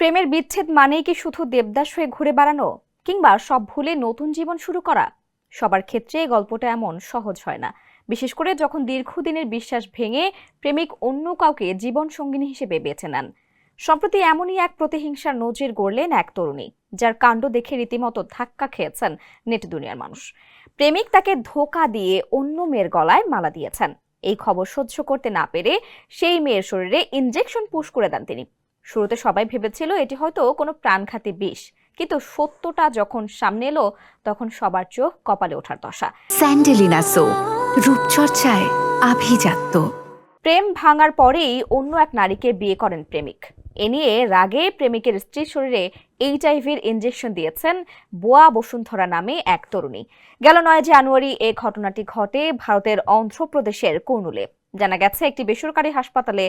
প্রেমের বিচ্ছেদ মানেই কি শুধু দেবদাস হয়ে ঘুরে বেড়ানো, কিংবা সব ভুলে নতুন জীবন শুরু করা? সবার ক্ষেত্রে এই গল্পটা এমন সহজ হয় না, বিশেষ করে যখন দীর্ঘদিনের বিশ্বাস ভেঙে প্রেমিক অন্য কাউকে জীবন সঙ্গিনী হিসেবে বেছে নেন। সম্প্রতি এমনই এক প্রতিহিংসার নজির গড়লেন এক তরুণী, যার কাণ্ড দেখে রীতিমতো ধাক্কা খেয়েছেন নেট দুনিয়ার মানুষ। প্রেমিক তাকে ধোঁকা দিয়ে অন্য মেয়ের গলায় মালা দিয়েছেন। এই খবর সহ্য করতে না পেরে সেই মেয়ের শরীরে ইনজেকশন পুশ করে দেন তিনি। শুরুতে সবাই ভেবেছিল এটি হয়তো কোনো প্রাণঘাতী বিষ, কিন্তু সত্যটা যখন সামনে এলো তখন সবার চোখ কপালে ওঠার দশা। স্যান্ডেলিনা সো, রূপচর্চায় আভিজাত্য। প্রেম ভাঙার পরেই অন্য এক নারীকে বিয়ে করেন প্রেমিক। এ নিয়ে রাগে প্রেমিকের স্ত্রীর শরীরে এইচআইভির ইনজেকশন দিয়েছেন বোয়া বসুন্ধরা নামে এক তরুণী। গেল ৯ জানুয়ারি এ ঘটনাটি ঘটে ভারতের অন্ধ্রপ্রদেশের কুর্নুলে। জানা গেছে, একটি বেসরকারি হাসপাতালে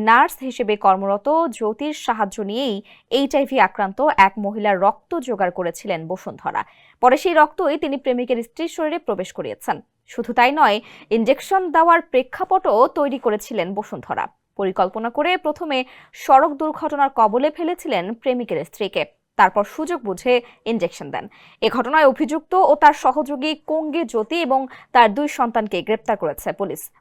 নার্স হিসেবে কর্মরত জ্যোতির সাহায্য নিয়েই এইচআইভি আক্রান্ত এক মহিলার রক্ত জোগাড় করেছিলেন বসুন্ধরা। পরে সেই রক্তই তিনি প্রেমিকের স্ত্রীর শরীরে প্রবেশ করিয়েছেন। শুধু তাই নয়, ইনজেকশন দেওয়ার প্রেক্ষাপটও তৈরি করেছিলেন বসুন্ধরা। পরিকল্পনা করে প্রথমে সড়ক দুর্ঘটনার কবলে ফেলেছিলেন প্রেমিকের স্ত্রীকে, তারপর সুযোগ বুঝে ইনজেকশন দেন। এ ঘটনায় অভিযুক্ত ও তার সহযোগী কঙ্গে জ্যোতি এবং তার 2 সন্তানকে গ্রেপ্তার করেছে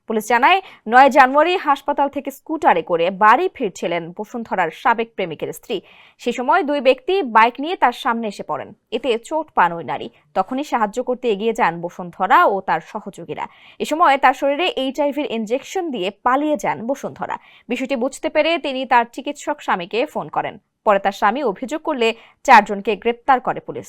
পুলিশ জানায়, ৯ জানুয়ারি হাসপাতাল থেকে স্কুটারে করে বাড়ি ফিরছিলেন বসুন্ধরার সাবেক প্রেমিকের স্ত্রী। সে সময় 2 ব্যক্তি বাইক নিয়ে তার সামনে এসে পড়েন। এতে চোট পান ওই নারী। তখনই সাহায্য করতে এগিয়ে যান বসুন্ধরা ও তার সহযোগীরা। এ সময় তার শরীরে এইচআইভির ইনজেকশন দিয়ে পালিয়ে যান বসুন্ধরা। বিষয়টি বুঝতে পেরে তিনি তার চিকিৎসক স্বামীকে ফোন করেন। পরে তার স্বামী অভিযোগ করলে 4 জনকে গ্রেপ্তার করে পুলিশ।